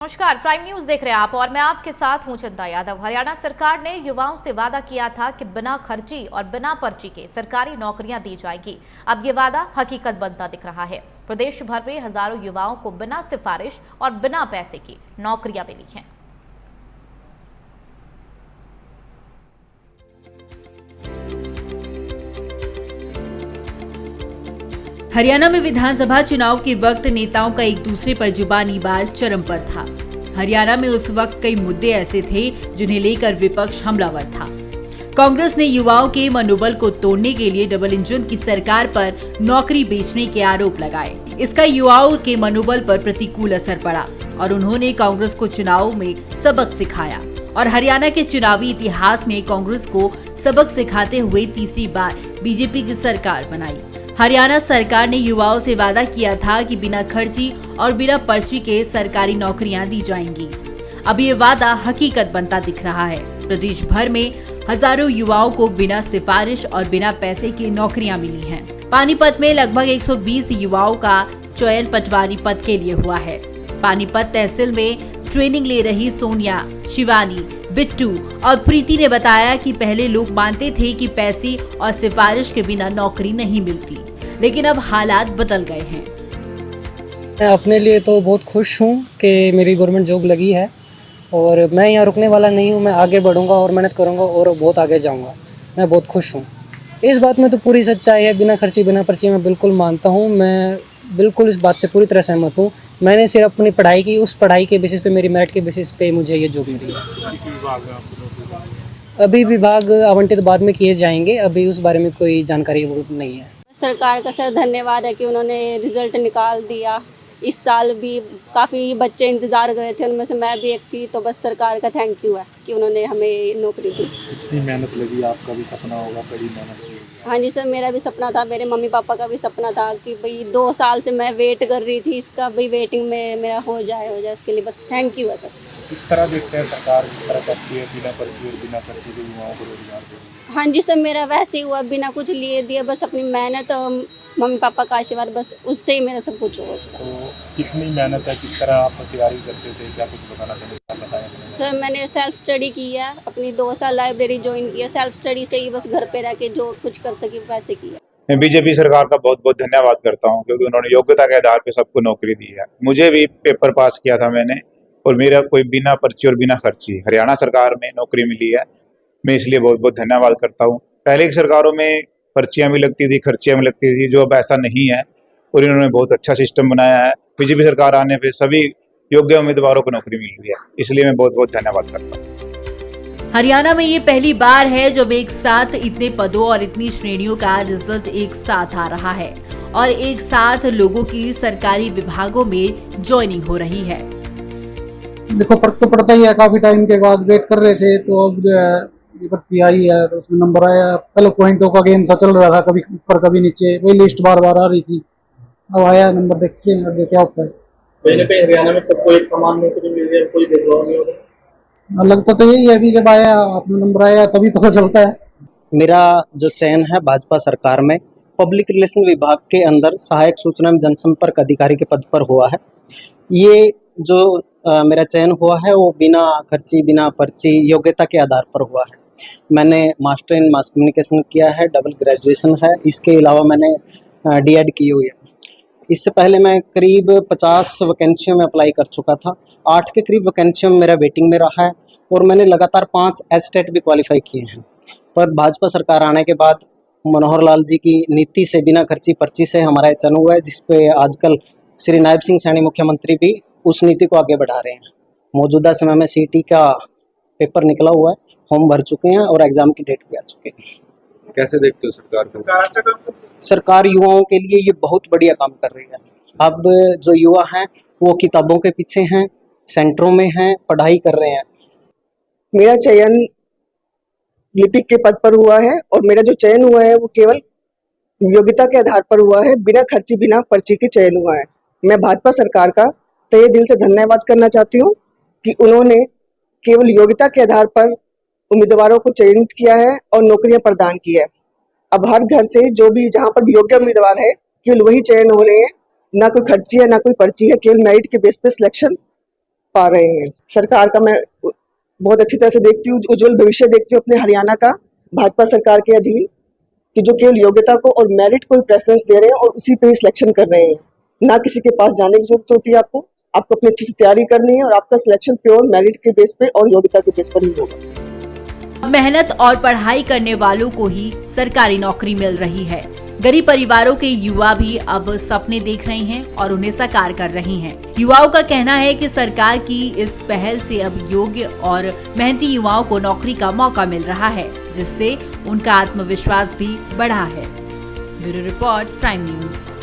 नमस्कार, prime news देख रहे हैं आप और मैं आपके साथ हूं चंदा यादव। हरियाणा सरकार ने युवाओं से वादा किया था कि बिना खर्ची और बिना पर्ची के सरकारी नौकरियां दी जाएंगी। अब ये वादा हकीकत बनता दिख रहा है। प्रदेश भर में हजारों युवाओं को बिना सिफारिश और बिना पैसे की नौकरियां मिली हैं। हरियाणा में विधानसभा चुनाव के वक्त नेताओं का एक दूसरे पर जुबानी वार चरम पर था। हरियाणा में उस वक्त कई मुद्दे ऐसे थे जिन्हें लेकर विपक्ष हमलावर था। कांग्रेस ने युवाओं के मनोबल को तोड़ने के लिए डबल इंजन की सरकार पर नौकरी बेचने के आरोप लगाए। इसका युवाओं के मनोबल पर प्रतिकूल असर पड़ा और उन्होंने कांग्रेस को चुनाव में सबक सिखाया और हरियाणा के चुनावी इतिहास में कांग्रेस को सबक सिखाते हुए तीसरी बार बीजेपी की सरकार बनाई। हरियाणा सरकार ने युवाओं से वादा किया था कि बिना खर्ची और बिना पर्ची के सरकारी नौकरियां दी जाएंगी। अब ये वादा हकीकत बनता दिख रहा है। प्रदेश भर में हजारों युवाओं को बिना सिफारिश और बिना पैसे के नौकरियां मिली हैं। पानीपत में लगभग 120 युवाओं का चयन पटवारी पद के लिए हुआ है। पानीपत तहसील में ट्रेनिंग ले रही सोनिया, शिवानी, बिट्टू और प्रीति ने बताया कि पहले लोग मानते थे कि पैसे और सिफारिश के बिना नौकरी नहीं मिलती, लेकिन अब हालात बदल गए हैं। मैं अपने लिए तो बहुत खुश हूँ कि मेरी गवर्नमेंट जॉब लगी है और मैं यहाँ रुकने वाला नहीं हूँ। मैं आगे बढ़ूँगा और मेहनत करूँगा और बहुत आगे जाऊँगा। मैं बहुत खुश हूँ। इस बात में तो पूरी सच्चाई है। बिना खर्ची बिना पर्ची मैं बिल्कुल मानता हूँ। मैं बिल्कुल इस बात से पूरी तरह सहमत हूँ। मैंने सिर्फ अपनी पढ़ाई की, उस पढ़ाई के बेसिस पे, मेरी मेरिट के बेसिस पे मुझे ये जॉब मिली है। अभी विभाग आवंटित बाद में किए जाएंगे। अभी उस बारे में कोई जानकारी नहीं है। सरकार का सर धन्यवाद है कि उन्होंने रिजल्ट निकाल दिया। इस साल भी काफ़ी बच्चे इंतज़ार कर रहे थे, उनमें से मैं भी एक थी। तो बस सरकार का थैंक यू है कि उन्होंने हमें नौकरी दी। इतनी मेहनत लगी, आपका भी सपना होगा, बड़ी मेहनत लगी। हाँ जी सर, मेरा भी सपना था, मेरे मम्मी पापा का भी सपना था कि भाई 2 साल से मैं वेट कर रही थी इसका, भाई वेटिंग में मेरा हो जाए उसके लिए बस थैंक यू है सर। इस तरह देखते हैं सरकार किस तरह करती है, बिना पर्ची और बिना खर्चे के युवाओं को रोजगार दे रही है। हाँ जी सर, मेरा वैसे ही हुआ, बिना कुछ लिए दिए, बस अपनी मेहनत और मम्मी पापा का आशीर्वाद, बस उससे ही मेरा सब कुछ हो चुका। तो कितनी मेहनत है, किस तरह आप तैयारी करते थे, क्या कुछ बताना चाहेंगे? सर मैंने सेल्फ स्टडी की है, अपनी 2 साल लाइब्रेरी ज्वाइन की है। सेल्फ स्टडी से ही बस घर पे रह के जो कुछ कर सकी वैसे किया। मैं बीजेपी सरकार का बहुत बहुत धन्यवाद करता हूं क्योंकि उन्होंने योग्यता के आधार पर सबको नौकरी दी है। मुझे भी पेपर पास किया था मैंने और मेरा कोई बिना पर्ची और बिना खर्ची हरियाणा सरकार में नौकरी मिली है। मैं इसलिए बहुत बहुत धन्यवाद करता हूँ। पहले की सरकारों में पर्चियां भी लगती थी, खर्चियां भी लगती थी, जो अब ऐसा नहीं है और इन्होंने बहुत अच्छा सिस्टम बनाया है। बीजेपी सरकार आने पर सभी योग्य उम्मीदवारों को नौकरी मिल रही है, इसलिए मैं बहुत बहुत धन्यवाद करता हूँ। हरियाणा में ये पहली बार है जब एक साथ इतने पदों और इतनी श्रेणियों का रिजल्ट एक साथ आ रहा है और एक साथ लोगों की सरकारी विभागों में ज्वाइनिंग हो रही है। देखो फर्क तो पड़ता ही है। काफी टाइम के बाद वेट कर रहे थे तो अब जो है ये भर्ती आई है तो उसमें नंबर आया। पहले पॉइंटों का गेम सा चल रहा था, कभी ऊपर कभी नीचे, वही लिस्ट बार बार आ रही थी। अब आया नंबर, देखते हैं आगे क्या होता है। कहीं ना कहीं हरियाणा में सबको एक समान नौकरी मिल रही है, कोई भेदभाव नहीं हो रहा। लगता तो यही है, अभी जब आया अपना नंबर आया तभी पता चलता है। मेरा जो चयन है भाजपा सरकार में पब्लिक रिलेशन विभाग के अंदर सहायक सूचना एवं जनसंपर्क अधिकारी के पद पर हुआ है। ये जो मेरा चयन हुआ है वो बिना खर्ची बिना पर्ची योग्यता के आधार पर हुआ है। मैंने मास्टर इन मास कम्युनिकेशन किया है, डबल ग्रेजुएशन है, इसके अलावा मैंने डीएड की हुई है। इससे पहले मैं करीब 50 वैकेंसियों में अप्लाई कर चुका था। 8 के करीब वैकेंसियों में मेरा वेटिंग में रहा है और मैंने लगातार 5 एस्टेट भी क्वालिफाई किए हैं। पर भाजपा सरकार आने के बाद मनोहर लाल जी की नीति से बिना खर्ची पर्ची से हमारा चयन हुआ है, जिसपे आजकल श्री नायब सिंह सैनी मुख्यमंत्री भी उस नीति को आगे बढ़ा रहे हैं। मौजूदा समय में सीटी का पेपर निकला हुआ है, फॉर्म भर चुके हैं और एग्जाम की डेट भी आ चुकी है। कैसे देखते हो सरकार को? सरकार युवाओं के लिए ये बहुत बढ़िया काम कर रही है। अब जो युवा हैं वो किताबों के पीछे हैं, सेंटरों में हैं, पढ़ाई कर रहे हैं। मेरा चयन लिपिक के पद पर हुआ है और मेरा जो चयन हुआ है वो केवल योग्यता के आधार पर हुआ है, बिना खर्ची बिना पर्ची के चयन हुआ है। मैं भाजपा सरकार का तहे दिल से धन्यवाद करना चाहती हूँ कि उन्होंने केवल योग्यता के आधार पर उम्मीदवारों को चयनित किया है और नौकरियां प्रदान की है। अब हर घर से जो भी जहाँ पर योग्य उम्मीदवार है केवल वही चयन हो रहे हैं, ना कोई खर्ची है ना कोई पर्ची है, केवल मेरिट के बेस पे सिलेक्शन पा रहे हैं। सरकार का मैं बहुत अच्छी तरह से देखती हूँ, उज्जवल भविष्य देखती हूँ अपने हरियाणा का भाजपा सरकार के अधीन, कि जो केवल योग्यता को और मेरिट को प्रेफरेंस दे रहे हैं और उसी पे ही सिलेक्शन कर रहे हैं। ना किसी के पास जाने की जरूरत होती है, आपको अपनी अच्छी से तैयारी करनी है और आपका सिलेक्शन प्योर मेरिट के बेस पे और योग्यता के बेस पर ही होगा। मेहनत और पढ़ाई करने वालों को ही सरकारी नौकरी मिल रही है। गरीब परिवारों के युवा भी अब सपने देख रहे हैं और उन्हें साकार कर रहे हैं। युवाओं का कहना है कि सरकार की इस पहल से अब योग्य और मेहनती युवाओं को नौकरी का मौका मिल रहा है, जिससे उनका आत्मविश्वास भी बढ़ा है। Bureau report, prime news.